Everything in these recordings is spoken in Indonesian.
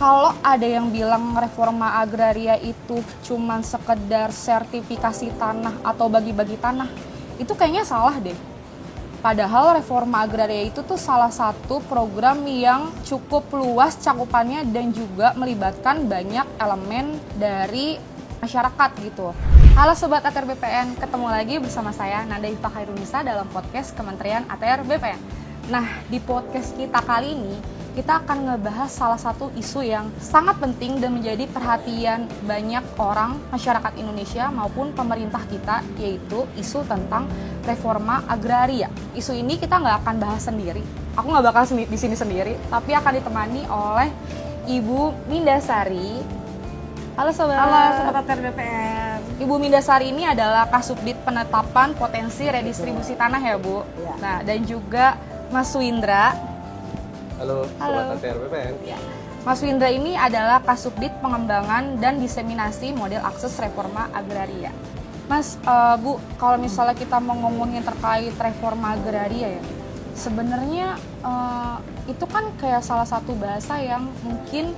Kalau ada yang bilang reforma agraria itu cuman sekedar sertifikasi tanah atau bagi-bagi tanah, itu kayaknya salah deh. Padahal reforma agraria itu tuh salah satu program yang cukup luas cakupannya dan juga melibatkan banyak elemen dari masyarakat gitu. Halo Sobat ATR BPN, ketemu lagi bersama saya Nanda Ifah Khairunisa dalam podcast Kementerian ATR BPN. Nah, di podcast kita kali ini, kita akan ngebahas salah satu isu yang sangat penting dan menjadi perhatian banyak orang masyarakat Indonesia maupun pemerintah kita, yaitu isu tentang reforma agraria. Isu ini kita nggak akan bahas sendiri, aku nggak bakal di sini sendiri, tapi akan ditemani oleh Ibu Mindasari. Halo Sobat. Halo Sobat ATR BPN. Ibu Mindasari ini adalah Kasubdit Penetapan Potensi Redistribusi Tanah ya Bu. Ya. Nah, dan juga Mas Windra. Halo, Sobat ATR BPN. Ya. Mas Windra ini adalah Kasubdit Pengembangan dan Diseminasi Model Akses Reforma Agraria. Mas, Bu, kalau misalnya kita mau ngomongin terkait reforma agraria ya, sebenarnya itu kan kayak salah satu bahasa yang mungkin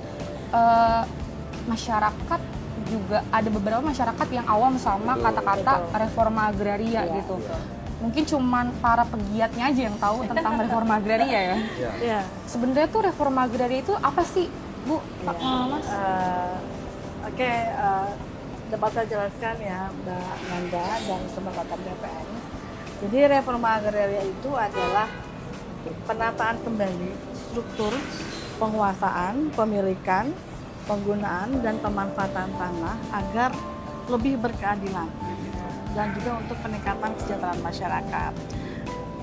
masyarakat juga ada beberapa masyarakat yang awam sama kata-kata reforma agraria gitu. Mungkin cuman para pegiatnya aja yang tahu tentang reforma agraria ya. Ya. Sebenarnya tuh reforma agraria itu apa sih, Bu? Pak, Mas? Oke, dapat saya jelaskan ya Mbak Nanda dan Sobat ATR BPN. Jadi reforma agraria itu adalah penataan kembali struktur penguasaan, pemilikan, penggunaan dan pemanfaatan tanah agar lebih berkeadilan dan juga untuk peningkatan kesejahteraan masyarakat,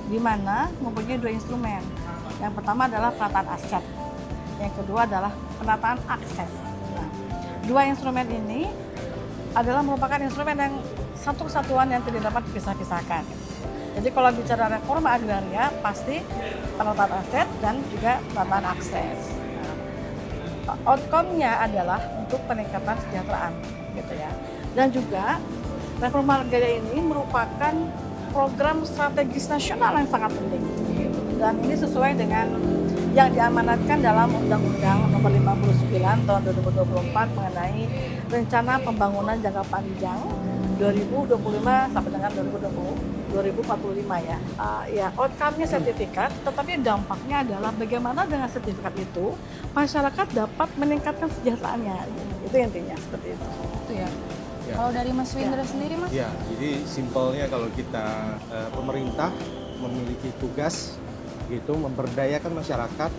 di mana mempunyai dua instrumen. Yang pertama adalah penataan aset, yang kedua adalah penataan akses. Nah, dua instrumen ini adalah merupakan instrumen yang satu kesatuan yang tidak dapat dipisah-pisahkan. Jadi kalau bicara reforma agraria pasti penataan aset dan juga penataan akses. Outcome-nya adalah untuk peningkatan kesejahteraan gitu ya. Dan juga reforma agraria ini merupakan program strategis nasional yang sangat penting. Dan ini sesuai dengan yang diamanatkan dalam Undang-Undang Nomor 59 Tahun 2024 mengenai Rencana Pembangunan Jangka Panjang 2025 sampai dengan 2045 ya. Ya, outcome-nya sertifikat, tetapi dampaknya adalah bagaimana dengan sertifikat itu masyarakat dapat meningkatkan kesejahteraannya. Itu intinya seperti itu. Itu ya. Kalau dari Mas Windra sendiri, Mas? Ya, jadi simpelnya kalau kita pemerintah memiliki tugas gitu memberdayakan masyarakat,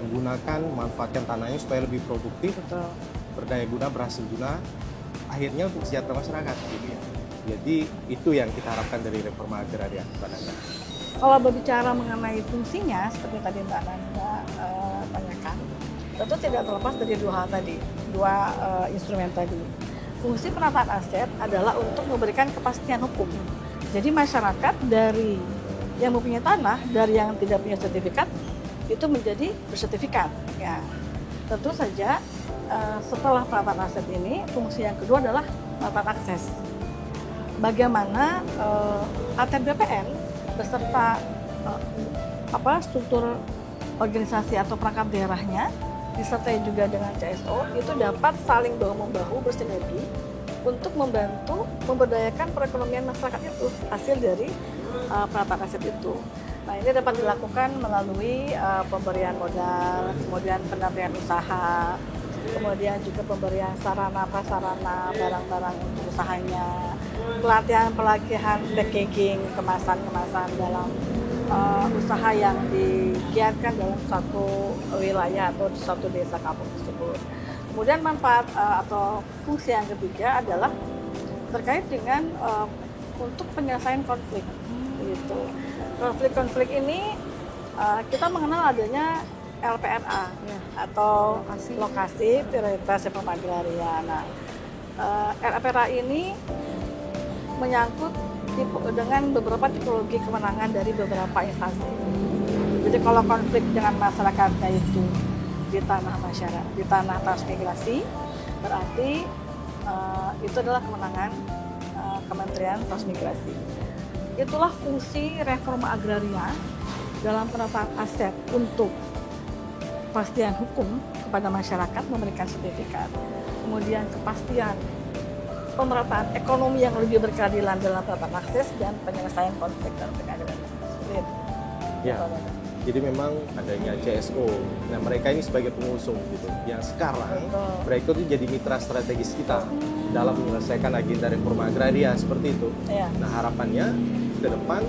menggunakan memanfaatkan tanahnya supaya lebih produktif, Betul. berdaya guna, berhasil guna, akhirnya untuk kesejahteraan masyarakat gitu ya. Jadi itu yang kita harapkan dari reforma agraria, Mbak Nanda. Kalau berbicara mengenai fungsinya, seperti tadi Mbak Nanda tanyakan, tentu tidak terlepas dari dua hal tadi, dua instrumen tadi. Fungsi penataan aset adalah untuk memberikan kepastian hukum. Jadi masyarakat dari yang mempunyai tanah, dari yang tidak punya sertifikat, itu menjadi bersertifikat. Ya, tentu saja setelah penataan aset ini, fungsi yang kedua adalah penataan akses. Bagaimana ATR BPN beserta struktur organisasi atau perangkat daerahnya disertai juga dengan CSO itu dapat saling bahu-membahu bersinergi untuk membantu memberdayakan perekonomian masyarakat itu hasil dari penataan aset itu. Nah, ini dapat dilakukan melalui pemberian modal, kemudian pendampingan usaha, kemudian juga pemberian sarana prasarana barang-barang untuk usahanya, pelatihan packaging, kemasan-kemasan dalam usaha yang digiatkan dalam suatu wilayah atau suatu desa kampung tersebut. Kemudian manfaat atau fungsi yang ketiga adalah terkait dengan untuk penyelesaian konflik. Gitu. Konflik-konflik ini kita mengenal adanya LPRA atau lokasi prioritas reforma agraria. Nah, LPRA ini menyangkut dengan beberapa tipologi kewenangan dari beberapa instansi. Jadi kalau konflik dengan masyarakatnya itu di tanah masyarakat, di tanah transmigrasi, berarti itu adalah kewenangan Kementerian Transmigrasi. Itulah fungsi reforma agraria dalam penataan aset untuk kepastian hukum kepada masyarakat, memberikan sertifikat, kemudian kepastian pemerataan ekonomi yang lebih berkeadilan dalam penerapan akses dan penyelesaian konflik dan keadilan. Sulit. Ya. Jadi memang adanya CSO, nah mereka ini sebagai pengusung gitu, yang sekarang Betul. mereka itu jadi mitra strategis kita dalam menyelesaikan agenda reforma agraria seperti itu. Ya. Nah harapannya ke depan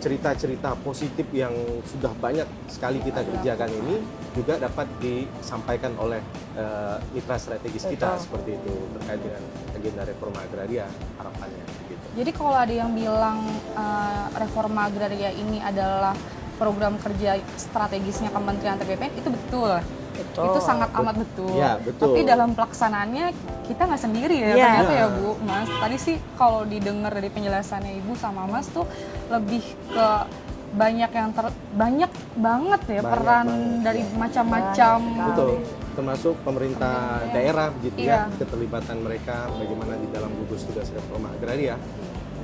cerita-cerita positif yang sudah banyak sekali kita kerjakan ini juga dapat disampaikan oleh mitra strategis kita Betul. seperti itu terkait dengan agenda reforma agraria harapannya. Gitu. Jadi kalau ada yang bilang reforma agraria ini adalah program kerja strategisnya Kementerian BPN, itu betul. Betul. Itu sangat amat betul. Ya, betul. Tapi dalam pelaksanaannya kita nggak sendiri ya, Iya. ternyata ya Bu, Mas. Tadi sih kalau didengar dari penjelasannya Ibu sama Mas tuh lebih ke banyak banyak banget ya Banyak peran banget, dari ya. macam-macam. Banyak. Betul, termasuk pemerintah Pemerintah. daerah begitu Iya. ya, keterlibatan mereka bagaimana di dalam gugus tugas reforma agraria.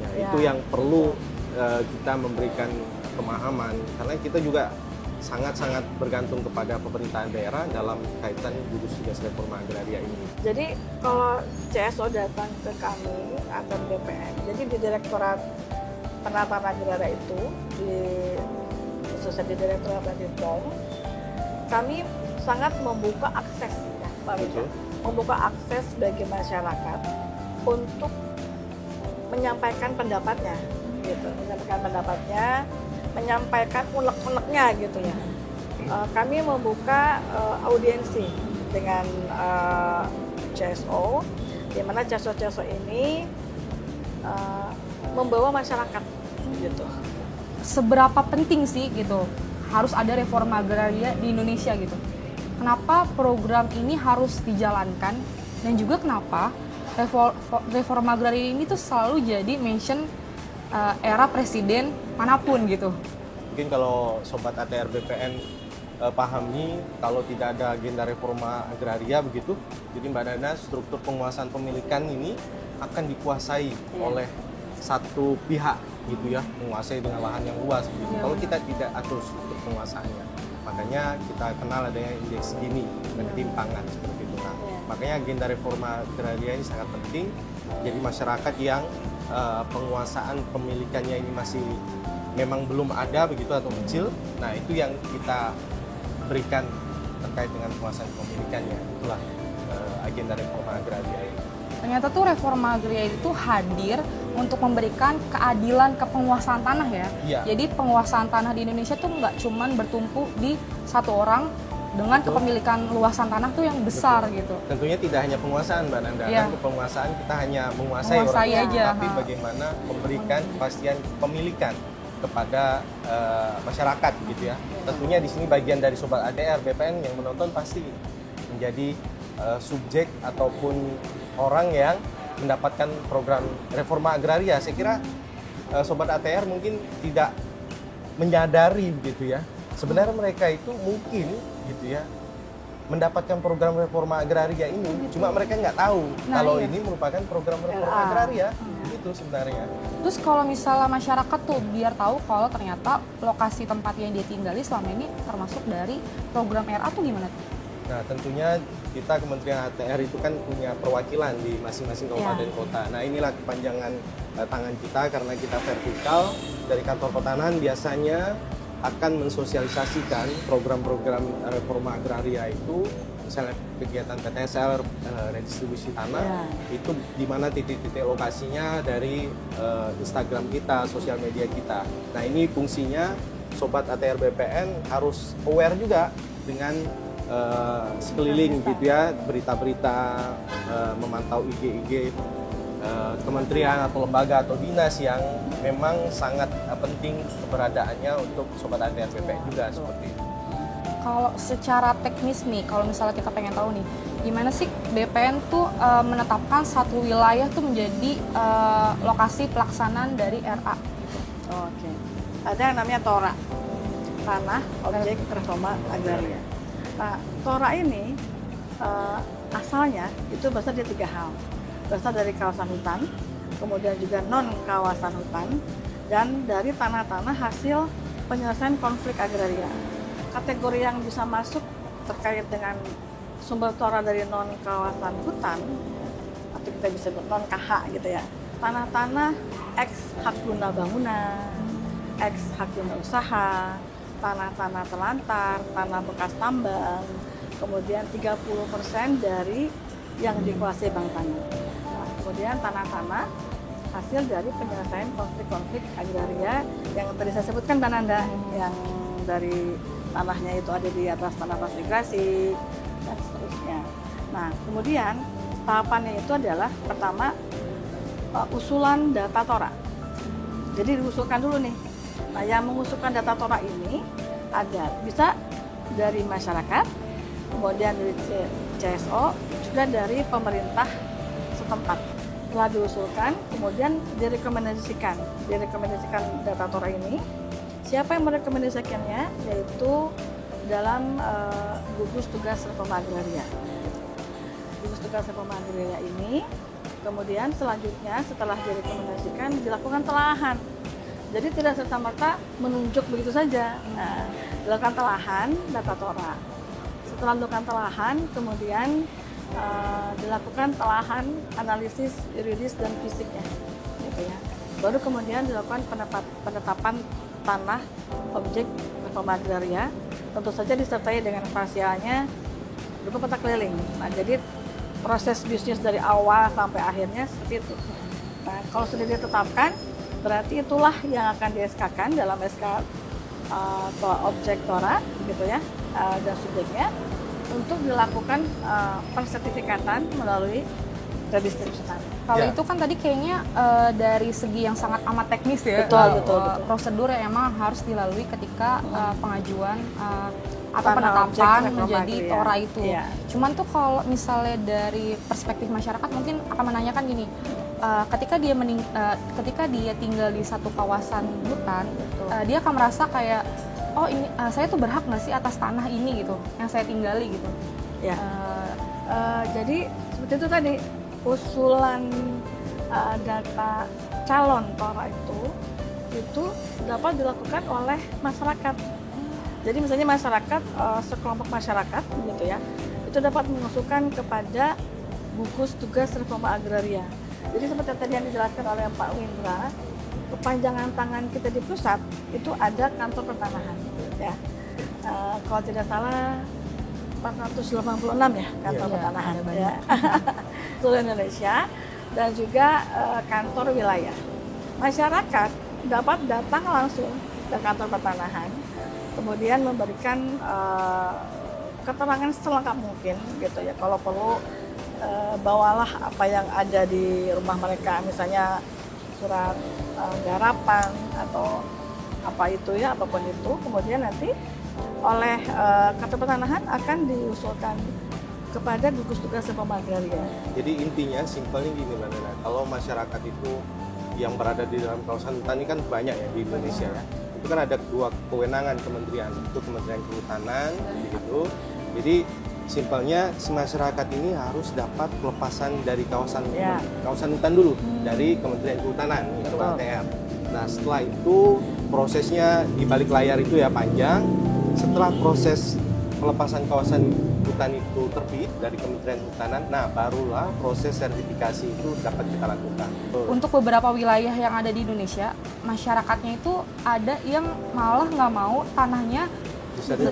Ya, Ya. itu yang perlu kita memberikan pemahaman karena kita juga sangat-sangat bergantung kepada pemerintahan daerah dalam kaitan gugus tugas reforma agraria ini. Jadi kalau CSO datang ke kami atau BPN, jadi di Direktorat Penataan Agraria itu, khususnya di Direktorat Bidpom, kami sangat membuka akses, ya, Pak Wito, Betul. membuka akses bagi masyarakat untuk menyampaikan pendapatnya, gitu, menyampaikan unek-uneknya, gitu ya. Kami membuka audiensi dengan CSO, di mana CSO ini membawa masyarakat, gitu. Seberapa penting sih gitu harus ada reforma agraria di Indonesia gitu? Kenapa program ini harus dijalankan dan juga kenapa reforma agraria ini tuh selalu jadi mention era presiden manapun gitu? Mungkin kalau Sobat ATR BPN pahami kalau tidak ada agenda reforma agraria begitu, jadi Mbak Nana struktur penguasaan pemilikan ini akan dikuasai oleh satu pihak gitu ya, menguasai dengan lahan yang luas gitu. Kalau kita tidak atur struktur penguasaannya, makanya kita kenal adanya indeks Gini dan ketimpangan seperti itu. Nah, makanya agenda reforma agraria ini sangat penting. Jadi masyarakat yang penguasaan pemilikannya ini masih memang belum ada begitu atau kecil, nah itu yang kita berikan terkait dengan penguasaan pemilikannya. Itulah agenda reforma agraria ini. Ternyata tuh reforma agraria itu hadir untuk memberikan keadilan ke penguasaan tanah ya. Iya. Jadi penguasaan tanah di Indonesia tuh nggak cuman bertumpu di satu orang dengan Betul. kepemilikan luasan tanah tuh yang besar gitu. Tentunya tidak hanya penguasaan, Mbak Nanda. Iya. Kan penguasaan kita hanya menguasai Menguasai orang, aja, tapi ha. bagaimana memberikan kepastian pemilikan kepada masyarakat gitu ya. Tentunya di sini bagian dari Sobat ATR BPN yang menonton pasti menjadi subjek ataupun orang yang mendapatkan program reforma agraria. Saya kira Sobat ATR mungkin tidak menyadari begitu ya. Sebenarnya mereka itu mungkin gitu ya mendapatkan program reforma agraria ini, cuma mereka nggak tahu Nah, kalau iya. ini merupakan program reforma agraria. Itu sebenarnya. Terus kalau misalnya masyarakat tuh biar tahu kalau ternyata lokasi tempat yang dia tinggali selama ini termasuk dari program RA tuh gimana tuh? Nah, tentunya kita Kementerian ATR itu kan punya perwakilan di masing-masing kabupaten kota. Nah, inilah kepanjangan tangan kita karena kita vertikal dari kantor pertanahan biasanya akan mensosialisasikan program-program reforma agraria itu, misalnya kegiatan PTSL, redistribusi tanah, itu di mana titik-titik lokasinya dari Instagram kita, sosial media kita. Nah, ini fungsinya Sobat ATR BPN harus aware juga dengan sekeliling gitu ya, berita-berita, memantau IG-IG kementerian atau lembaga atau dinas yang memang sangat penting keberadaannya untuk Sobat ATR BPN juga seperti itu. Kalau secara teknis nih, kalau misalnya kita pengen tahu nih, gimana sih BPN tuh menetapkan satu wilayah tuh menjadi lokasi pelaksanaan dari RA? Oke. Ada yang namanya TORA, Tanah Objek Reforma Agraria. Nah, TORA ini asalnya itu berasal dari 3 hal. Berasal dari kawasan hutan, kemudian juga non kawasan hutan, dan dari tanah-tanah hasil penyelesaian konflik agraria. Kategori yang bisa masuk terkait dengan sumber tora dari non kawasan hutan, atau kita bisa sebut non KH gitu ya, tanah-tanah ex hak guna bangunan, ex hak guna usaha, tanah-tanah telantar, tanah bekas tambang, kemudian 30% dari yang dikuasai bank tanah. Nah, kemudian tanah-tanah hasil dari penyelesaian konflik-konflik agraria yang tadi saya sebutkan Mbak Nanda, yang dari tanahnya itu ada di atas tanah transmigrasi dan seterusnya. Nah, kemudian tahapannya itu adalah pertama usulan data tora. Jadi diusulkan dulu nih. Nah, yang mengusulkan data tora ini ada bisa dari masyarakat, kemudian dari CSO, juga dari pemerintah setempat. Setelah diusulkan, kemudian direkomendasikan data tora ini. Siapa yang merekomendasikannya? Yaitu dalam gugus tugas reforma agraria. Gugus tugas reforma agraria ini, kemudian selanjutnya setelah direkomendasikan dilakukan telahan. Jadi tidak serta-merta menunjuk begitu saja. Nah, dilakukan telahan data tora. Setelah dilakukan telahan, kemudian dilakukan telahan analisis yuridis dan fisiknya, gitu ya. Baru kemudian dilakukan penetapan tanah objek reforma agraria, tentu saja disertai dengan parsialnya berupa peta keliling. Nah, jadi proses bisnis dari awal sampai akhirnya seperti itu. Nah, kalau sudah ditetapkan, berarti itulah yang akan di-SK-kan dalam SK objek tora, gitu ya, dan subjeknya, untuk dilakukan persertifikatan melalui redistribusi tanah. Kalau Ya. itu kan tadi kayaknya dari segi yang sangat amat teknis ya. Betul. Prosedur yang emang harus dilalui ketika pengajuan atau Tanah objek penetapan reforma menjadi agraria. tora itu. Iya. Cuman tuh kalau misalnya dari perspektif masyarakat mungkin akan menanyakan gini, ketika dia tinggal di satu kawasan hutan, dia akan merasa kayak, oh ini saya tuh berhak nggak sih atas tanah ini gitu, yang saya tinggali gitu. Ya. Jadi seperti itu tadi, usulan data calon tora itu dapat dilakukan oleh masyarakat. Jadi misalnya masyarakat, sekelompok masyarakat gitu ya, itu dapat mengusulkan kepada gugus tugas reforma agraria. Jadi seperti tadi yang dijelaskan oleh Pak Windra, kepanjangan tangan kita di pusat itu ada kantor pertanahan, ya. Kalau tidak salah 486 ya kantor Iya, pertanahan, ada banyak. ya. Seluruh Indonesia, dan juga kantor wilayah. Masyarakat dapat datang langsung ke kantor pertanahan, kemudian memberikan keterangan selengkap mungkin, gitu ya. Kalau perlu bawalah apa yang ada di rumah mereka, misalnya surat garapan atau apa itu ya, apapun itu, kemudian nanti oleh kantor pertanahan akan diusulkan kepada gugus tugas reforma agraria. Jadi intinya simpelnya gini Mbak Nana, kalau masyarakat itu yang berada di dalam kawasan hutan ini kan banyak ya di Indonesia ya. Itu kan ada dua kewenangan kementerian, itu Kementerian Kehutanan begitu. Jadi simpelnya si masyarakat ini harus dapat pelepasan dari kawasan hutan dulu dari Kementerian Kehutanan itu ATR. Nah, setelah itu prosesnya di balik layar itu ya panjang. Setelah proses pelepasan kawasan hutan itu terbit dari Kementerian Kehutanan, nah barulah proses sertifikasi itu dapat kita lakukan. Untuk beberapa wilayah yang ada di Indonesia, masyarakatnya itu ada yang malah nggak mau tanahnya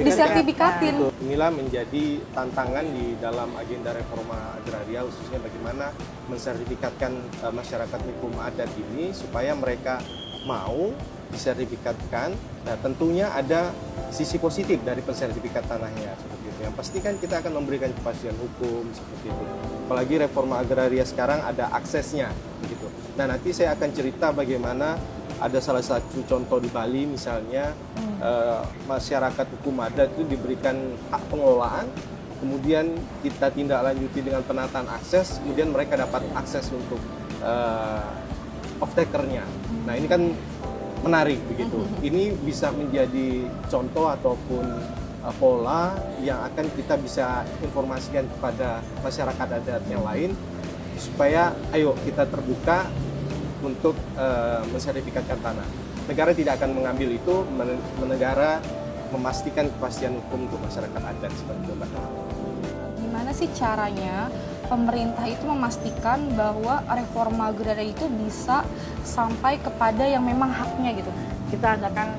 disertifikatin. Betul. Inilah menjadi tantangan di dalam agenda reforma agraria, khususnya bagaimana mensertifikatkan masyarakat hukum adat ini supaya mereka mau disertifikatkan. Nah, tentunya ada sisi positif dari pensertifikat tanahnya seperti itu. Yang pasti kan kita akan memberikan kepastian hukum seperti itu. Apalagi reforma agraria sekarang ada aksesnya begitu. Nah, nanti saya akan cerita bagaimana ada salah satu contoh di Bali misalnya masyarakat hukum adat itu diberikan hak pengelolaan, kemudian kita tindak lanjuti dengan penataan akses, kemudian mereka dapat akses untuk off-takernya. Nah, ini kan menarik begitu. Ini bisa menjadi contoh ataupun pola yang akan kita bisa informasikan kepada masyarakat adat yang lain supaya ayo kita terbuka untuk mensertifikatkan tanah. Negara tidak akan mengambil itu, negara memastikan kepastian hukum untuk masyarakat adat seperti itu, Mbak. Gimana sih caranya pemerintah itu memastikan bahwa reforma agraria itu bisa sampai kepada yang memang haknya gitu? Kita adakan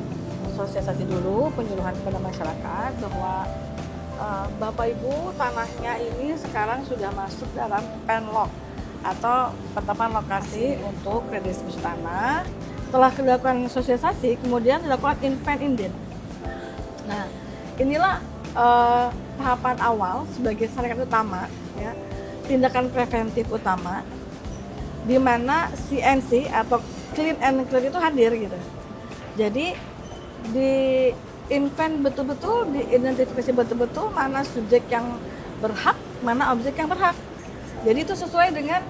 sosialisasi dulu, penyuluhan kepada masyarakat bahwa Bapak Ibu, tanahnya ini sekarang sudah masuk dalam penlok atau penetapan lokasi untuk redistribusi tanah. Setelah dilakukan sosialisasi, kemudian dilakukan invent inden. Nah, inilah tahapan awal sebagai saringan utama, ya, tindakan preventif utama, di mana CNC atau clean and clear itu hadir gitu. Jadi di invent betul-betul, diidentifikasi betul-betul mana subjek yang berhak, mana objek yang berhak. Jadi itu sesuai dengan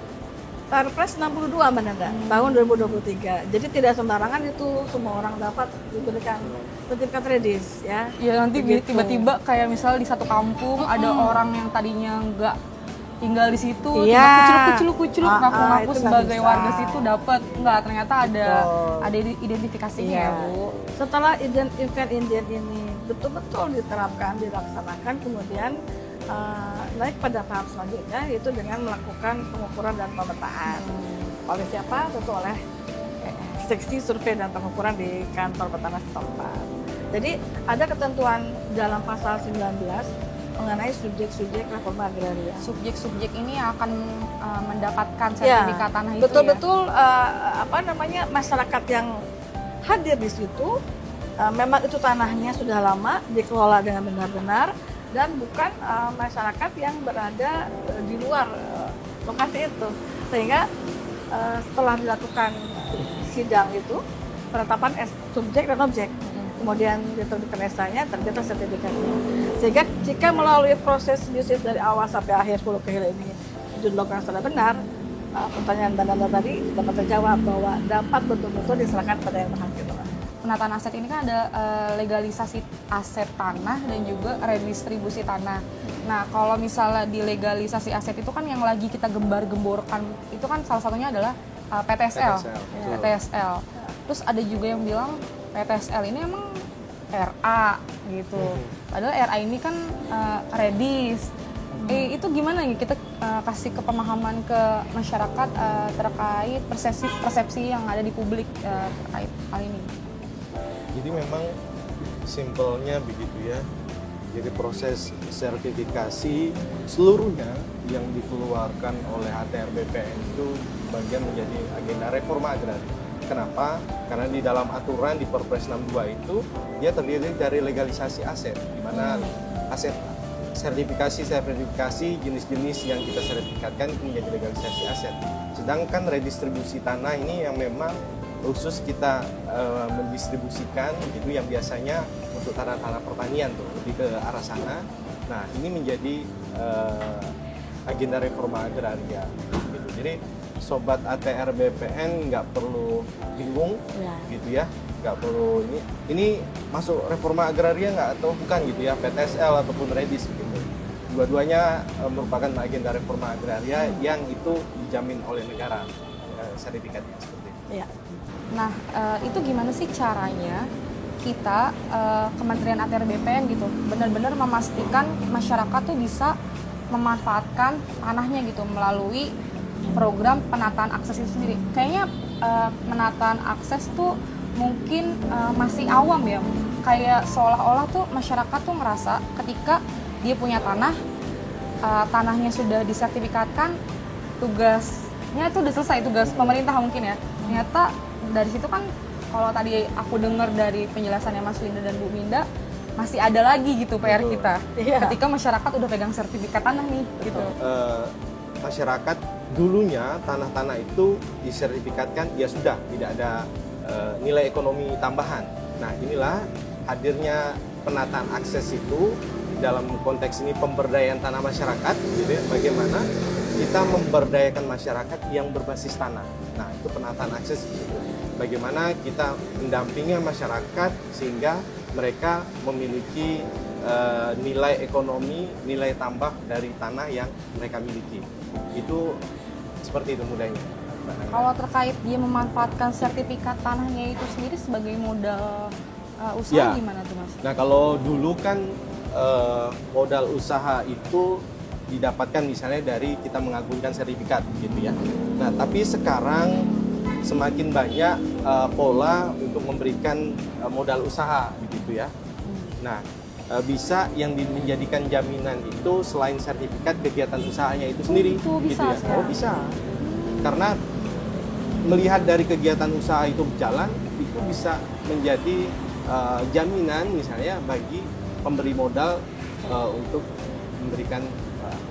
Perpres 62 Mbak Nanda, tahun 2023. Jadi tidak sembarangan itu semua orang dapat diberikan sertifikat redis, ya. Ya nanti Begitu. tiba-tiba kayak misal di satu kampung ada orang yang tadinya nggak tinggal di situ, Iya. kucul Ah, ngaku-ngaku itu nggak sebagai bisa. warga situ dapat, nggak, ternyata Betul. ada identifikasinya ya Bu. Setelah invent inden ini betul-betul diterapkan, dilaksanakan, kemudian naik pada tahap selanjutnya, yaitu dengan melakukan pengukuran dan pemetaan. Oleh siapa? Tentu oleh seksi survei dan pengukuran di kantor petanah setempat. Jadi ada ketentuan dalam pasal 19 mengenai subjek-subjek reforma agraria. Subjek-subjek ini akan mendapatkan Ya, sertifikat tanah itu betul-betul masyarakat yang hadir di situ memang itu tanahnya sudah lama dikelola dengan benar-benar dan bukan masyarakat yang berada di luar lokasi itu, sehingga setelah dilakukan sidang itu penetapan subjek dan objek, kemudian diterbitkan SK-nya, terbitlah sertifikatnya. Sehingga jika melalui proses bisnis dari awal sampai akhir hulu ke hilir ini dilakukan secara benar, pertanyaan Mbak Nanda tadi dapat terjawab bahwa dapat betul-betul diserahkan pada yang berhak gitu. Penataan aset ini kan ada legalisasi aset tanah dan juga redistribusi tanah. Nah, kalau misalnya di legalisasi aset itu kan yang lagi kita gembar-gemborkan itu kan salah satunya adalah PTSL. betul. PTSL. Terus ada juga yang bilang PTSL ini emang RA gitu. Padahal RA ini kan redis. Itu gimana nih kita kasih kepemahaman ke masyarakat terkait persepsi yang ada di publik terkait hal ini? Jadi memang simpelnya begitu ya. Jadi proses sertifikasi seluruhnya yang dikeluarkan oleh ATR BPN itu bagian menjadi agenda reforma agraria. Kenapa? Karena di dalam aturan di Perpres 62 itu dia terdiri dari legalisasi aset, di mana aset sertifikasi jenis-jenis yang kita sertifikatkan itu menjadi legalisasi aset. Sedangkan redistribusi tanah ini yang memang khusus kita mendistribusikan gitu, yang biasanya untuk tanah-tanah pertanian tuh lebih ke arah sana. Nah ini menjadi agenda reforma agraria gitu. Jadi sobat ATR BPN nggak perlu bingung gitu ya, nggak perlu ini masuk reforma agraria nggak atau bukan gitu ya, PTSL ataupun redis gitu. Dua-duanya merupakan agenda reforma agraria yang itu dijamin oleh negara sertifikatnya seperti itu. Iya. Nah, itu gimana sih caranya kita, Kementerian ATR BPN gitu, benar-benar memastikan masyarakat tuh bisa memanfaatkan tanahnya gitu melalui program penataan akses itu sendiri. Kayaknya penataan akses tuh mungkin masih awam ya, kayak seolah-olah tuh masyarakat tuh ngerasa ketika dia punya tanah, tanahnya sudah disertifikatkan, tugasnya tuh udah selesai, tugas pemerintah mungkin ya. Ternyata dari situ kan kalau tadi aku dengar dari penjelasannya Mas Linda dan Bu Minda, masih ada lagi gitu PR Betul. kita. Iya. Ketika masyarakat udah pegang sertifikat tanah nih gitu. Masyarakat dulunya tanah-tanah itu disertifikatkan ya sudah tidak ada nilai ekonomi tambahan. Nah inilah hadirnya penataan akses itu dalam konteks ini pemberdayaan tanah masyarakat, gitu ya, bagaimana kita memberdayakan masyarakat yang berbasis tanah. Nah itu penataan akses gitu. Bagaimana kita mendampingi masyarakat sehingga mereka memiliki nilai ekonomi, nilai tambah dari tanah yang mereka miliki. Itu seperti itu mudahnya. Kalau terkait dia memanfaatkan sertifikat tanahnya itu sendiri sebagai modal Usaha Ya. gimana tuh Mas? Nah, kalau dulu kan modal usaha itu didapatkan misalnya dari kita mengagunkan sertifikat gitu ya. Nah, tapi sekarang semakin banyak pola untuk memberikan modal usaha begitu ya. Nah, bisa yang menjadikan jaminan itu selain sertifikat kegiatan usahanya itu sendiri itu bisa gitu ya. sih. Oh, bisa. Karena melihat dari kegiatan usaha itu berjalan, itu bisa menjadi jaminan misalnya bagi pemberi modal untuk memberikan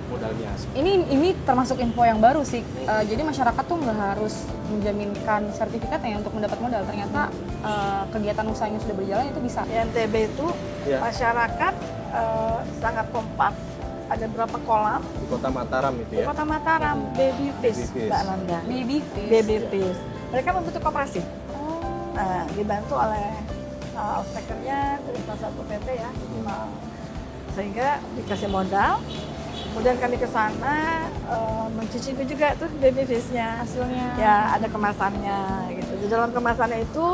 modalnya. Ini termasuk info yang baru sih. Jadi masyarakat tuh nggak harus menjaminkan sertifikatnya untuk mendapat modal. Ternyata kegiatan usahanya sudah berjalan itu bisa. Di NTB itu Ya. masyarakat sangat kompak. Ada berapa kolam Di Kota Mataram itu di ya. Kota Mataram, baby fish, Baby fish. Mbak Nanda. Baby fish. Baby fish. Mereka membentuk koperasi. Oh. Nah, dibantu oleh outtakernya dari salah satu PT ya. Sehingga dikasih modal. Kemudian kami ke sana mencicipi juga tuh baby fish-nya. Hasilnya. Ya, ada kemasannya gitu. Di dalam kemasannya itu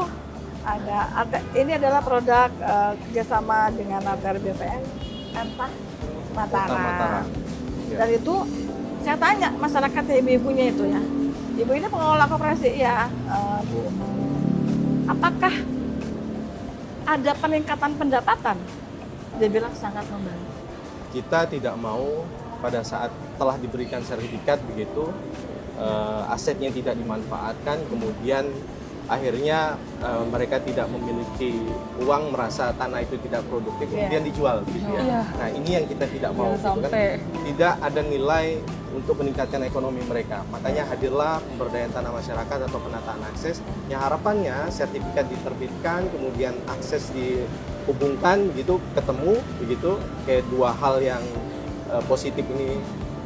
ada ini adalah produk kerjasama dengan ATR BPN Entah Kota Mataram. Mataram. Ya. Dan itu saya tanya masyarakatnya ibu-ibunya itu ya. Ibu ini pengelola koperasi ya, Bu. Apakah ada peningkatan pendapatan? Dia bilang sangat membantu. Kita tidak mau pada saat telah diberikan sertifikat begitu asetnya tidak dimanfaatkan, kemudian akhirnya mereka tidak memiliki uang, merasa tanah itu tidak produktif, kemudian dijual gitu ya. Iya. Nah, ini yang kita tidak mau Jangan gitu kan. sampai. Tidak ada nilai untuk meningkatkan ekonomi mereka. Makanya hadirlah pemberdayaan tanah masyarakat atau penataan akses yang harapannya sertifikat diterbitkan, kemudian akses dihubungkan begitu, ketemu begitu, kayak dua hal yang positif ini.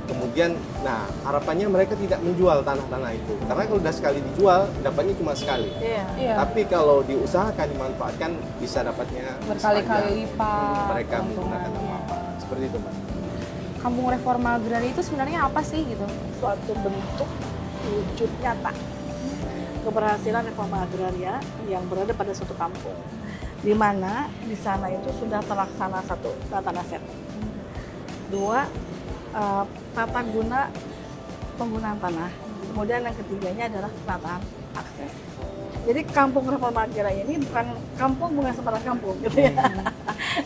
Kemudian, nah harapannya mereka tidak menjual tanah-tanah itu, karena kalau sudah sekali dijual, dapatnya cuma sekali. Iya. Iya. Tapi kalau diusahakan, dimanfaatkan, bisa dapatnya Berkali-kali sepanjang lipat mereka menggunakan keuntungannya. apa. Seperti itu, Mbak. Kampung Reforma Agraria itu sebenarnya apa sih gitu? Suatu bentuk wujud nyata keberhasilan reforma agraria yang berada pada suatu kampung, di mana di sana itu sudah terlaksana satu penataan aset, dua tata guna penggunaan tanah, kemudian yang ketiganya adalah penataan akses. Jadi kampung reforma agraria ini bukan sembarang kampung gitu ya.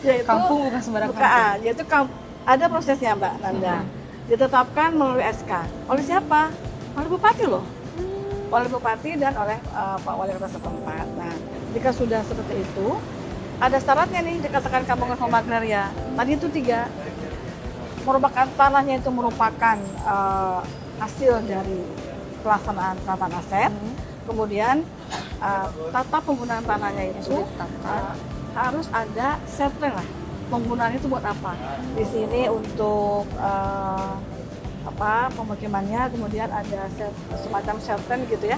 Yaitu Kampung bukan sembarang bukan, kampung. yaitu ada prosesnya Mbak Nanda. Ditetapkan melalui SK. Oleh siapa? Oleh Bupati loh. Oleh Bupati dan oleh Pak Wali Kota setempat. Nah, jika sudah seperti itu, ada syaratnya nih dikatakan kampung reforma agraria. Tadi itu 3. Merupakan tanahnya itu merupakan hasil dari pelaksanaan penataan aset. Kemudian tata penggunaan tanahnya itu harus ada setting lah. Penggunaan itu buat apa? Di sini untuk pemukimannya, kemudian ada semacam shelter gitu ya.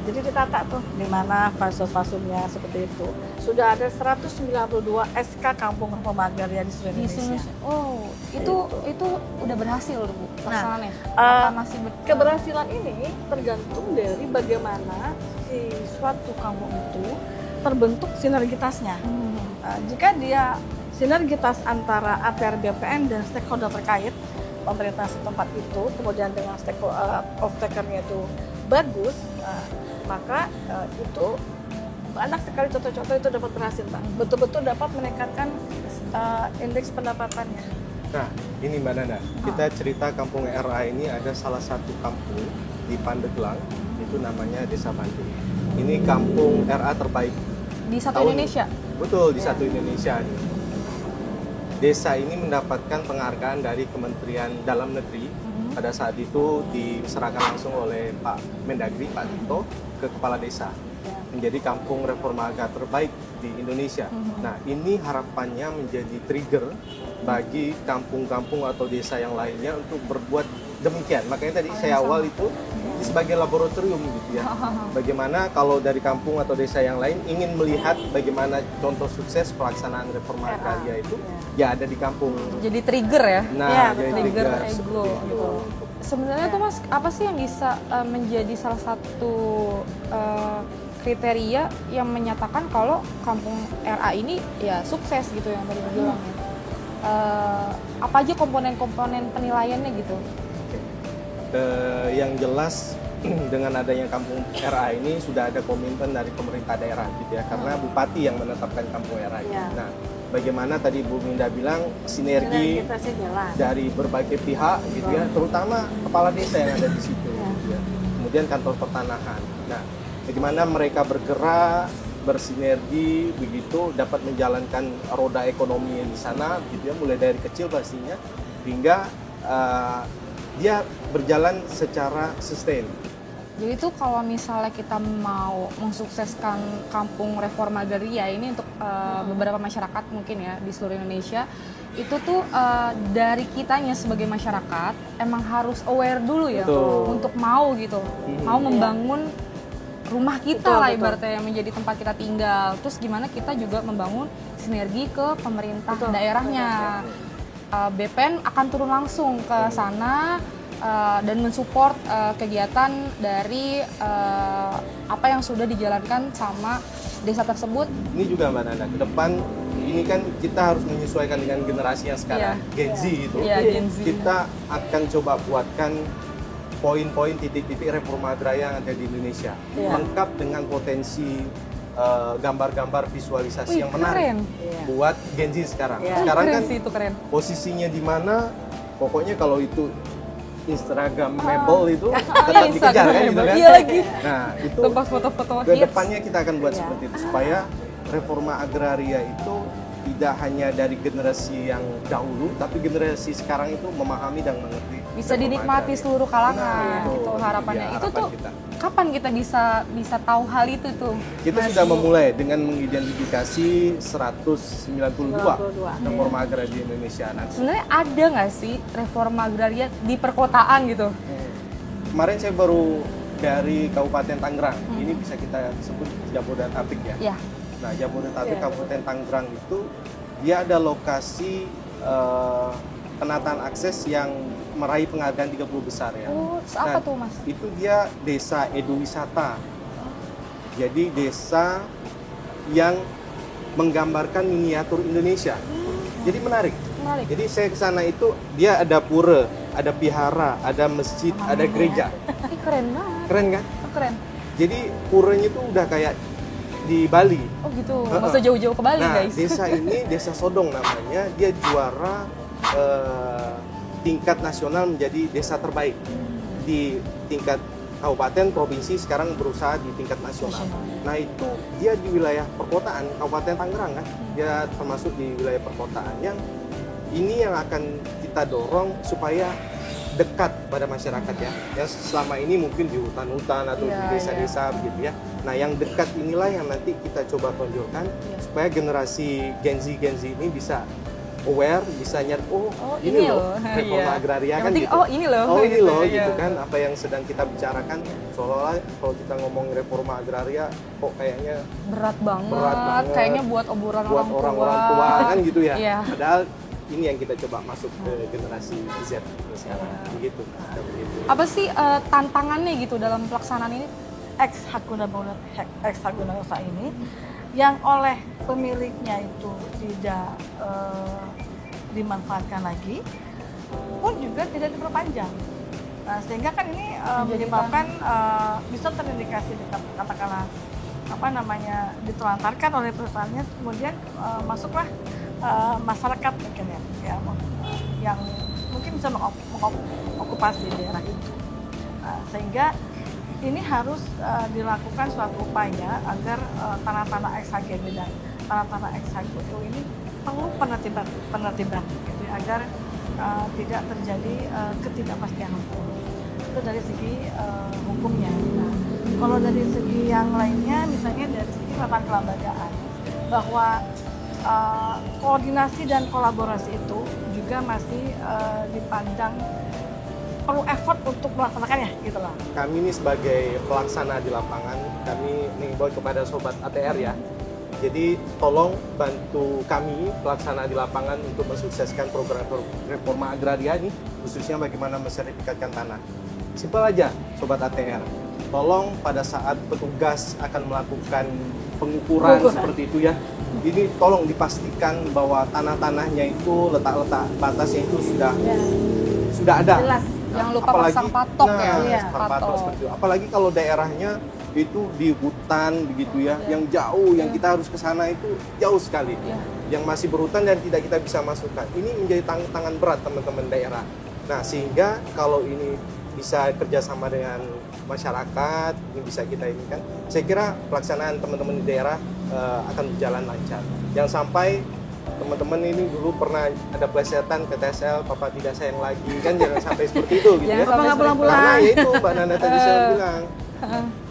Jadi ditata tuh di mana fase-fasenya seperti itu. Sudah ada 192 SK Kampung Reforma Agraria di seluruh Di Indonesia. Oh, itu udah berhasil Bu pelaksanaannya. Nah, Apa masih Keberhasilan ini tergantung dari bagaimana si suatu kampung itu terbentuk sinergitasnya. Jika dia sinergitas antara ATR BPN dan stakeholder terkait pemerintah setempat itu, kemudian dengan stakeholder off-takernya itu bagus, maka itu banyak sekali contoh-contoh itu dapat berhasil, Pak. Betul-betul dapat meningkatkan indeks pendapatannya. Nah, ini Mbak Nana, kita cerita kampung RA ini ada salah satu kampung di Pandeglang, itu namanya Desa Bandung. Ini kampung RA terbaik. di satu tahun- Indonesia? Betul, di satu Indonesia. Desa ini mendapatkan penghargaan dari Kementerian Dalam Negeri. Pada saat itu diserahkan langsung oleh Pak Mendagri, Pak Tito, ke Kepala Desa. Menjadi kampung reforma agraria terbaik di Indonesia. Nah, ini harapannya menjadi trigger bagi kampung-kampung atau desa yang lainnya untuk berbuat demikian. Makanya tadi saya awal itu sebagai laboratorium gitu ya. Bagaimana kalau dari kampung atau desa yang lain ingin melihat bagaimana contoh sukses pelaksanaan reforma agraria itu, ya ada di kampung. Jadi trigger ya? Nah, Ya, jadi trigger trigger ego seperti itu. gitu. Sebenarnya tuh Mas, apa sih yang bisa menjadi salah satu kriteria yang menyatakan kalau kampung RA ini ya sukses gitu yang tadi lo bilang ya. Apa aja komponen-komponen penilaiannya gitu? Yang jelas dengan adanya kampung RA ini sudah ada komitmen dari pemerintah daerah gitu ya, karena bupati yang menetapkan kampung RA ini. Ya. Nah, bagaimana tadi Bu Minda bilang sinergi kita sih jelas. dari berbagai pihak gitu ya, terutama kepala desa yang ada di situ. Gitu ya. Kemudian kantor pertanahan. Nah, bagaimana mereka bergerak bersinergi begitu dapat menjalankan roda ekonomi di sana gitu ya, mulai dari kecil pastinya hingga dia berjalan secara sustain. Jadi itu kalau misalnya kita mau mensukseskan kampung reforma agraria ini untuk beberapa masyarakat mungkin ya di seluruh Indonesia, itu tuh dari kitanya sebagai masyarakat emang harus aware dulu ya. Betul. Untuk mau gitu, mau membangun rumah kita Betul, lah betul. ibaratnya yang menjadi tempat kita tinggal. Terus gimana kita juga membangun sinergi ke pemerintah Betul. daerahnya. BPN akan turun langsung ke sana dan mensupport kegiatan dari apa yang sudah dijalankan sama desa tersebut. Ini juga Mbak Nana, ke depan ini kan kita harus menyesuaikan dengan generasi yang sekarang, Gen Z gitu. Iya, Gen Z. Kita akan coba buatkan poin-poin titik-titik reforma agraria yang ada di Indonesia, Iya. lengkap dengan potensi gambar-gambar visualisasi Wih, yang menarik keren. Iya. buat Gen Z sekarang. Iya. Sekarang Keren kan sih, itu keren. posisinya di mana, pokoknya kalau itu Instagramable itu tetap Iya, dikejar kan gitu kan. Iya lagi. Nah, itu Tempat foto-foto ke hits. depannya kita akan buat Iya. seperti itu supaya reforma agraria itu tidak hanya dari generasi yang dahulu, tapi generasi sekarang itu memahami dan mengerti. Bisa reforma dinikmati agraria. seluruh kalangan Nah, gitu itu harapannya. dia Itu harapan tuh kita. kapan kita bisa tahu hal itu tuh? Kita Mas sudah Bu? memulai dengan mengidentifikasi 192 92. reforma agraria di Indonesia. Nah, Sebenarnya ada nggak sih reforma agraria di perkotaan gitu? kemarin saya baru dari Kabupaten Tangerang. Ini bisa kita sebut Jabodetabek ya. Ya, Nah, Jabodetabek Iya. Kabupaten Tangerang itu dia ada lokasi penataan akses yang meraih penghargaan 30 besar ya. oh, terus apa Nah, tuh Mas? Itu dia desa eduwisata. Jadi desa yang menggambarkan miniatur Indonesia. Jadi menarik. Menarik. Jadi saya ke sana itu dia ada pura, ada vihara, ada masjid, ada gereja. Ih, keren banget. Keren kan? Oh, keren. Jadi puranya itu udah kayak di Bali. Oh gitu. Heeh. Nggak usah jauh-jauh ke Bali Nah, guys. desa ini Desa Sodong namanya, dia juara tingkat nasional menjadi desa terbaik di tingkat kabupaten, provinsi, sekarang berusaha di tingkat nasional. Nah, itu dia di wilayah perkotaan, Kabupaten Tangerang kan, dia termasuk di wilayah perkotaan yang ini yang akan kita dorong supaya dekat pada masyarakat ya. Yang selama ini mungkin di hutan-hutan atau di Iya, desa-desa begitu ya. Nah, yang dekat inilah yang nanti kita coba tonjolkan supaya generasi Gen Z ini bisa aware, bisa nyari Oh, ini ini loh loh. reforma Iya. agraria Yang kan penting, gitu. oh, ini loh. Oh, ini Gitu, loh iya. gitu kan apa yang sedang kita bicarakan, seolah-olah kalau kita ngomong reforma agraria kok kayaknya Berat banget. Berat banget. Kayaknya buat obrolan buat orang-orang tua kan gitu ya. Iya. Padahal ini yang kita coba masuk ke generasi Z sekarang. Begitu. Begitu. Apa sih tantangannya gitu dalam pelaksanaan ini? Ex Hakuna Usaha ini yang oleh pemiliknya itu tidak dimanfaatkan lagi pun juga tidak diperpanjang. Nah, sehingga kan ini menyebabkan bisa terindikasi katakanlah apa namanya ditelantarkan oleh perusahaannya, kemudian masuklah masyarakat mungkin ya yang mungkin bisa mengokupasi daerah itu. Sehingga ini harus dilakukan suatu upaya agar tanah-tanah ex-HGB dan tanah-tanah ex-HGU ini perlu penertiban gitu, agar tidak terjadi ketidakpastian hukum. Itu dari segi hukumnya. Nah, kalau dari segi yang lainnya, misalnya dari segi tata kelembagaan, bahwa koordinasi dan kolaborasi itu juga masih dipandang perlu effort untuk melaksanakannya gitu loh. Kami ini sebagai pelaksana di lapangan, kami mengimbau kepada sobat ATR ya. Jadi tolong bantu kami pelaksana di lapangan untuk mensukseskan program reforma agraria ini, khususnya bagaimana mensertifikatkan tanah. Simpel aja sobat ATR. tolong pada saat petugas akan melakukan pengukuran seperti itu ya, ini tolong dipastikan bahwa tanah-tanahnya itu letak-letak batasnya itu sudah ada. Jelas. Jangan lupa pasang patok ya. Iya, pasang patok patok. seperti itu. Apalagi kalau daerahnya itu di hutan begitu ya, yang jauh, yang kita harus ke sana itu jauh sekali. Yang masih berhutan dan tidak kita bisa masukkan. Ini menjadi tantangan berat teman-teman daerah. Nah, sehingga kalau ini bisa kerjasama dengan masyarakat, ini bisa kita ini kan, saya kira pelaksanaan teman-teman di daerah akan berjalan lancar. Jangan sampai teman-teman ini dulu pernah ada plesetan ke TSL, papa tidak sayang lagi, kan jangan sampai seperti itu gitu ya. Papa nggak pulang-pulang. Karena ya itu Mbak Nana tadi saya bilang,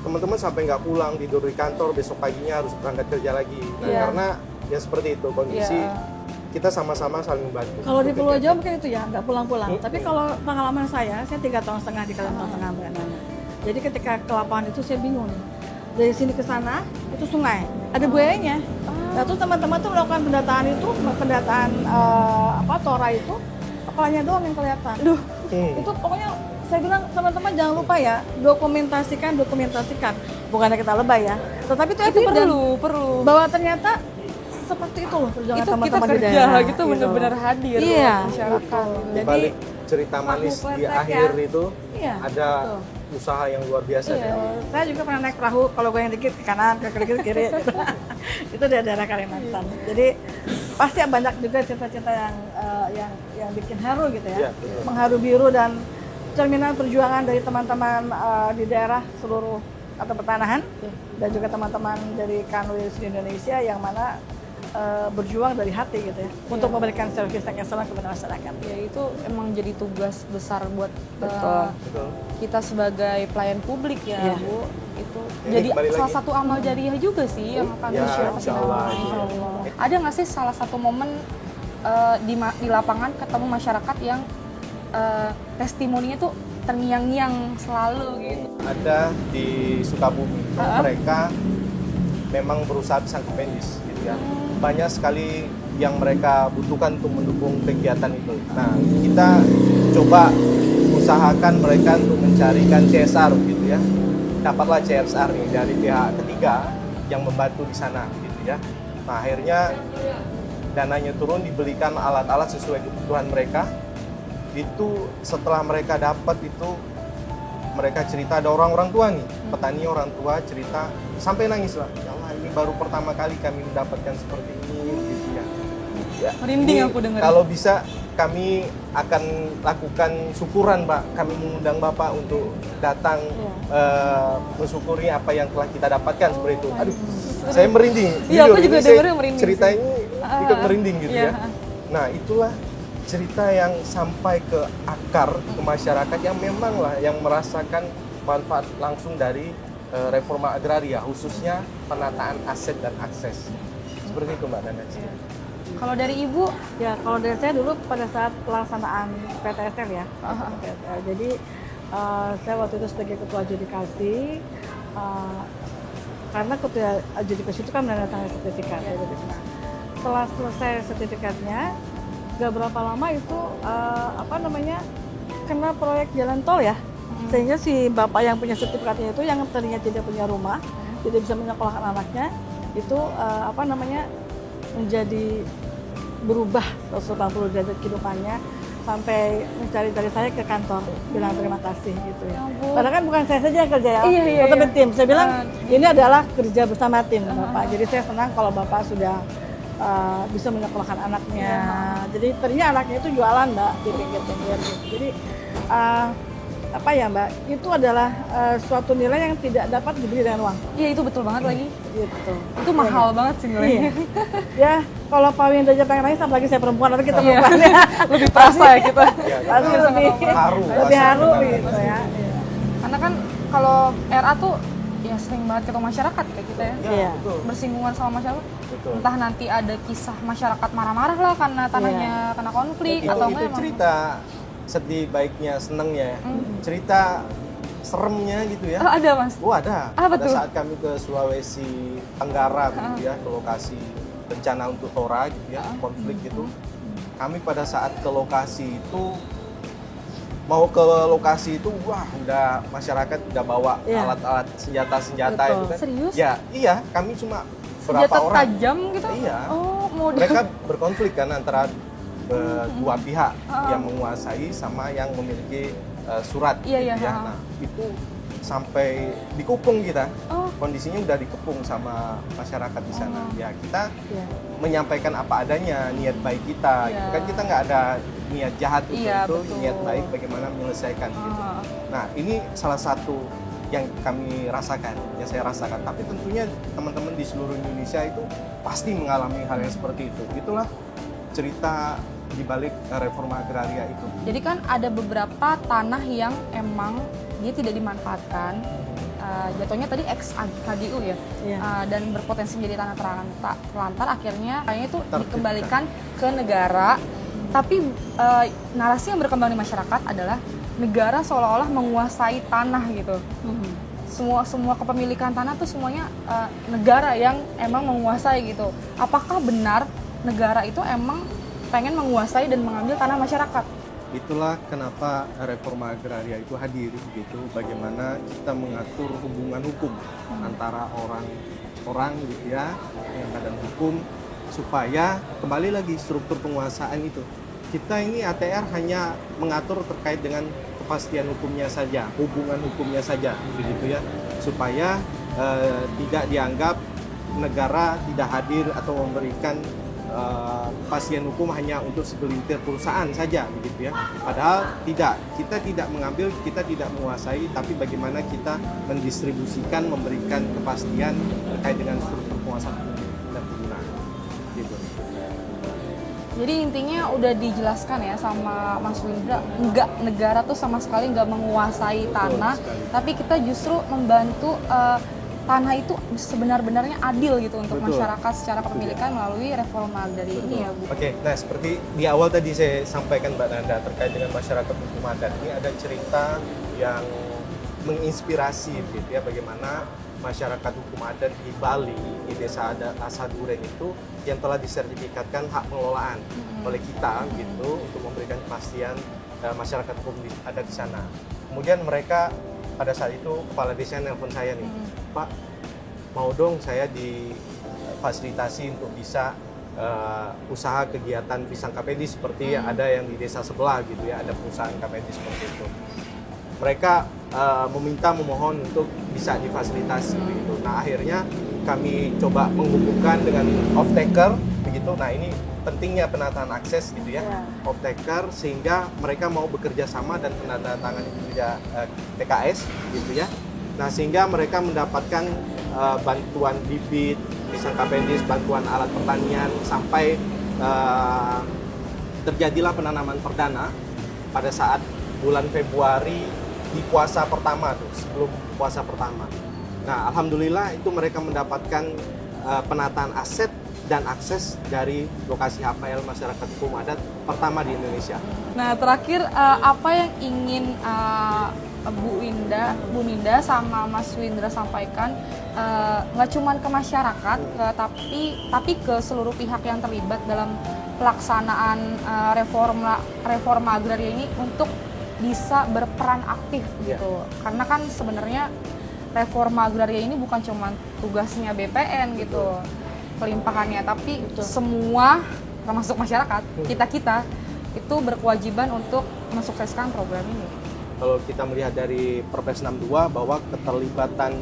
teman-teman sampai nggak pulang, tidur di kantor, besok paginya harus berangkat kerja lagi. Nah, karena ya seperti itu kondisi, kita sama-sama saling membantu. Kalau di Pulau Jawa mungkin itu ya, nggak pulang-pulang. Tapi kalau pengalaman saya 3,5 tahun di Kalimantan Tengah, Mbak Nana. Jadi ketika ke lapangan itu saya bingung. Dari sini ke sana itu sungai, ada buayanya. Nah, terus teman-teman tuh melakukan pendataan tora itu, kepalanya doang yang kelihatan. Itu pokoknya saya bilang teman-teman jangan lupa ya, dokumentasikan. Bukannya kita lebay ya, tetapi itu Perlu. bahwa ternyata seperti itu loh perjuangan Itu kita teman-teman di kerja daerah. gitu benar-benar hadir Iya, loh masyarakat. Di balik cerita manis di akhir itu Iya, ada usaha yang luar biasa. Iya, saya juga pernah naik perahu, kalau goyang dikit ke kanan, ke kiri. Itu dari daerah Kalimantan. Jadi pasti banyak juga cerita-cerita yang bikin haru gitu ya. Iya, betul. Mengharu biru dan cerminan perjuangan dari teman-teman di daerah seluruh atau pertanahan dan juga teman-teman dari Kanwil di Indonesia yang mana berjuang dari hati gitu ya untuk memberikan servis yang excellent kepada masyarakat. Ya itu emang jadi tugas besar buat Betul. kita sebagai pelayan publik ya, Iya. Bu. Itu Ini jadi kembali salah lagi. satu amal jariah juga sih yang akan Ya, di-share ke insya kita. Allah. Insya Allah. Ada nggak sih salah satu momen di lapangan ketemu masyarakat yang testimoninya tuh terngiang-ngiang selalu gitu? Ada di Sukabumi, mereka memang berusaha pisang kependis gitu ya. Banyak sekali yang mereka butuhkan untuk mendukung kegiatan itu. Nah, kita coba usahakan mereka untuk mencarikan CSR gitu ya. Dapatlah CSR nih dari pihak ketiga yang membantu di sana gitu ya. Nah, akhirnya dananya turun, dibelikan alat-alat sesuai kebutuhan mereka. Itu setelah mereka dapat itu, mereka cerita, ada orang-orang tua nih, petani orang tua cerita sampai nangis lah. Ya Allah, ini baru pertama kali kami mendapatkan seperti ini gitu ya. Ya, Merinding ini aku dengar. Kalau bisa kami akan lakukan syukuran, Pak. Kami mengundang Bapak untuk datang mensyukuri apa yang telah kita dapatkan seperti itu. Aduh, saya merinding. Iya, aku Jujur, juga ini saya dengarnya merinding cerita sih. ini ikut merinding gitu Iya. ya. Nah, itulah cerita yang sampai ke akar ke masyarakat yang memang lah yang merasakan manfaat langsung dari reforma agraria, khususnya penataan aset dan akses. Seperti itu Mbak Nana. Kalau dari Ibu, Ya, kalau dari saya dulu pada saat pelaksanaan PTSL ya, PTSL. Jadi saya waktu itu sebagai ketua adjudikasi, karena ketua adjudikasi itu kan menandatangani sertifikat. Nah, setelah selesai sertifikatnya, gak berapa lama itu kena proyek jalan tol ya, sehingga si bapak yang punya sertifikatnya itu yang tadinya tidak punya rumah, tidak bisa menyekolahkan anaknya, itu menjadi berubah 180 derajat kehidupannya sampai mencari-cari saya ke kantor bilang terima kasih gitu ya. Padahal kan bukan saya saja yang kerja ya, Iya, tapi iya. tim. Saya bilang ini adalah kerja bersama tim Bapak. Jadi saya senang kalau Bapak sudah bisa menyekolahkan anaknya. Jadi tadinya anaknya itu jualan Mbak di pinggir-pinggir gitu. Jadi Mbak, itu adalah suatu nilai yang tidak dapat dibeli dengan uang. iya itu betul banget lagi. Gitu. Itu mahal banget sih nilainya. Iya. Ya, kalau Pak Winda aja pengen nangis, apalagi saya perempuan, tapi kita Iya. perempuan ya. Lebih terasa ya kita. Ya, Pasti karena lebih haru, lebih pasti haru benar. gitu ya. Iya. Karena kan kalau RA tuh ya sering banget ketemu masyarakat kayak kita ya. Iya. Betul. Bersinggungan sama masyarakat. Betul. Entah nanti ada kisah masyarakat marah-marah lah karena tanahnya kena konflik atau itu enggak emang. cerita sedih baiknya senengnya ya. Cerita seremnya gitu ya. Oh, ada Mas. Oh ada. Apa Pada tuh? saat kami ke Sulawesi Tenggara gitu ya, ke lokasi bencana untuk Tora gitu ya, konflik gitu. Kami pada saat ke lokasi itu mau ke lokasi itu wah udah masyarakat udah bawa Iya. alat-alat senjata Betul. itu kan. Serius? Ya, iya, kami cuma berapa Senjata orang. tajam gitu? Iya. Oh, model. Mereka berkonflik kan antara dua pihak yang menguasai sama yang memiliki surat Iya, gitu iya, ya. ha. Nah, itu sampai dikepung kita. Oh. Kondisinya udah dikepung sama masyarakat di sana. Oh. Ya, kita Iya. menyampaikan apa adanya, niat baik kita. Iya. Gitu kan kita nggak ada niat jahat Iya, itu betul. niat baik bagaimana menyelesaikan gitu. Ah. Nah, ini salah satu yang kami rasakan, yang saya rasakan. Tapi tentunya teman-teman di seluruh Indonesia itu pasti mengalami hal yang seperti itu. Itulah cerita di balik reforma agraria itu. Jadi kan ada beberapa tanah yang emang dia tidak dimanfaatkan. Jatuhnya tadi ex KDU ya, Iya. dan berpotensi menjadi tanah terlantar. Akhirnya kayaknya itu Tertibkan. dikembalikan ke negara. Tapi narasi yang berkembang di masyarakat adalah negara seolah-olah menguasai tanah gitu. Mhm. Semua kepemilikan tanah tuh semuanya negara yang emang menguasai gitu. Apakah benar negara itu emang pengen menguasai dan mengambil tanah masyarakat? Itulah kenapa reforma agraria itu hadir gitu. Bagaimana kita mengatur hubungan hukum antara orang gitu ya, yang badan hukum, supaya kembali lagi struktur penguasaan itu. Kita ini ATR hanya mengatur terkait dengan kepastian hukumnya saja, hubungan hukumnya saja, begitu ya, supaya tidak dianggap negara tidak hadir atau memberikan kepastian hukum hanya untuk segelintir perusahaan saja, begitu ya. Padahal tidak, kita tidak mengambil, kita tidak menguasai, tapi bagaimana kita mendistribusikan, memberikan kepastian terkait dengan struktur penguasaan hukum dan penggunaan, gitu. Jadi intinya udah dijelaskan ya sama Mas Windra, enggak, negara tuh sama sekali nggak menguasai tanah, sekali. tapi kita justru membantu tanah itu sebenar-benarnya adil gitu untuk Betul. masyarakat secara kepemilikan melalui reforma dari ini ya Bu. Oke, nah seperti di awal tadi saya sampaikan Mbak Nanda terkait dengan masyarakat hukum adat, ini ada cerita yang menginspirasi gitu ya, bagaimana masyarakat hukum adat di Bali, di desa adat Asaduren itu yang telah disertifikatkan hak pengelolaan oleh kita gitu untuk memberikan kepastian masyarakat hukum adat di sana. Kemudian mereka pada saat itu kepala desa nelpon saya nih, Pak, mau dong saya difasilitasi untuk bisa usaha kegiatan pisang kapedi seperti ada yang di desa sebelah gitu ya, ada perusahaan kapedi seperti itu. Mereka memohon untuk bisa difasilitasi begitu. Nah, akhirnya kami coba menghubungkan dengan off-taker begitu. Nah, ini pentingnya penataan akses gitu ya, off-taker, sehingga mereka mau bekerja sama dan penandatangan itu juga TKS gitu ya. Nah, sehingga mereka mendapatkan bantuan bibit, pisang kapendis, bantuan alat pertanian, sampai terjadilah penanaman perdana pada saat bulan Februari di puasa pertama tuh, sebelum puasa pertama. Nah, alhamdulillah itu mereka mendapatkan penataan aset dan akses dari lokasi HPL masyarakat hukum adat pertama di Indonesia. Nah terakhir apa yang ingin Bu Minda sama Mas Windra sampaikan nggak cuma ke masyarakat, tapi ke seluruh pihak yang terlibat dalam pelaksanaan reforma agraria ini untuk bisa berperan aktif gitu. Karena kan sebenarnya reforma agraria ini bukan cuma tugasnya BPN gitu, pelimpahannya, tapi semua termasuk masyarakat, kita itu berkewajiban untuk mensukseskan program ini. Kalau kita melihat dari Perpres 62 bahwa keterlibatan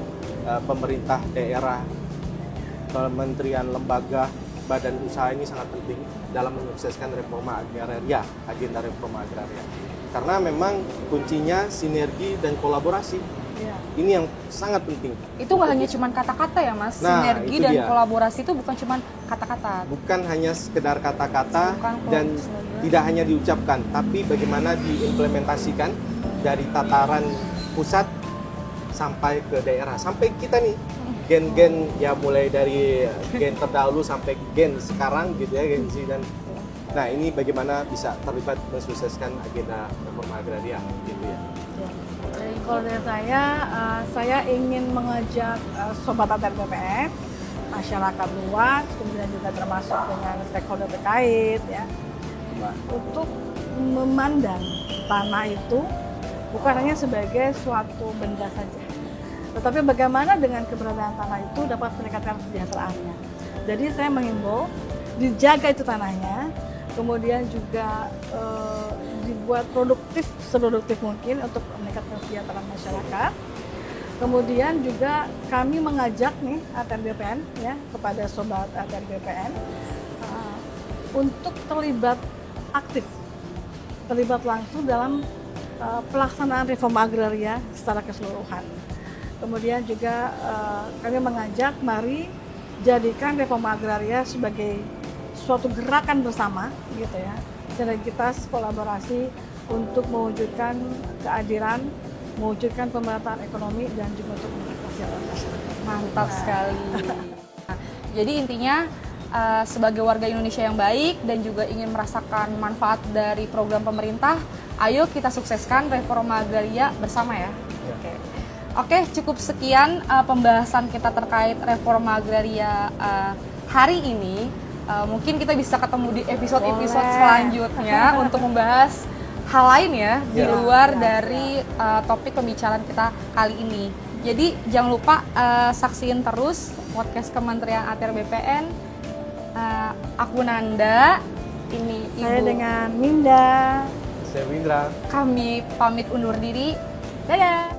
pemerintah daerah, kementerian, lembaga, badan usaha ini sangat penting dalam menyukseskan reforma agraria, agenda reforma agraria. Karena memang kuncinya sinergi dan kolaborasi. Ini yang sangat penting. Itu nggak hanya cuma kata-kata ya Mas, Nah, sinergi itu dan dia. kolaborasi itu bukan cuma kata-kata. Bukan hanya sekedar kata-kata Bukan kok, dan sebenarnya. tidak hanya diucapkan, tapi bagaimana diimplementasikan dari tataran pusat sampai ke daerah, sampai kita nih gen-gen ya, mulai dari gen terdahulu sampai gen sekarang gitu ya, gen Z. Dan nah, ini bagaimana bisa terlibat mensukseskan agenda reforma agraria gitu ya. Jadi kalau dari saya ingin mengajak Sobat ATR BPN, masyarakat luas, kemudian juga termasuk dengan stakeholder terkait ya, untuk memandang tanah itu bukan hanya sebagai suatu benda saja, tetapi bagaimana dengan keberadaan tanah itu dapat meningkatkan kesejahteraannya. Jadi saya menghimbau dijaga itu tanahnya, kemudian juga dibuat produktif seproduktif mungkin untuk meningkatkan kesejahteraan masyarakat. Kemudian juga kami mengajak nih ATR BPN ya, kepada sobat ATR BPN untuk terlibat aktif, terlibat langsung dalam pelaksanaan reforma agraria secara keseluruhan. Kemudian juga kami mengajak mari jadikan reforma agraria sebagai suatu gerakan bersama gitu ya, sinergitas kolaborasi untuk mewujudkan keadilan, mewujudkan pemerataan ekonomi dan juga untuk meningkatkan kesejahteraan masyarakat. Mantap sekali. Nah, jadi intinya sebagai warga Indonesia yang baik dan juga ingin merasakan manfaat dari program pemerintah, ayo kita sukseskan reforma agraria bersama ya. Oke, cukup sekian pembahasan kita terkait reforma agraria hari ini. Mungkin kita bisa ketemu di episode-episode selanjutnya untuk membahas hal lain ya di luar dari topik pembicaraan kita kali ini. Jadi jangan lupa saksiin terus podcast Kementerian ATR BPN. Aku Nanda, ini Ibu. Saya dengan Minda. Saya Windra. Kami pamit undur diri. Dadah.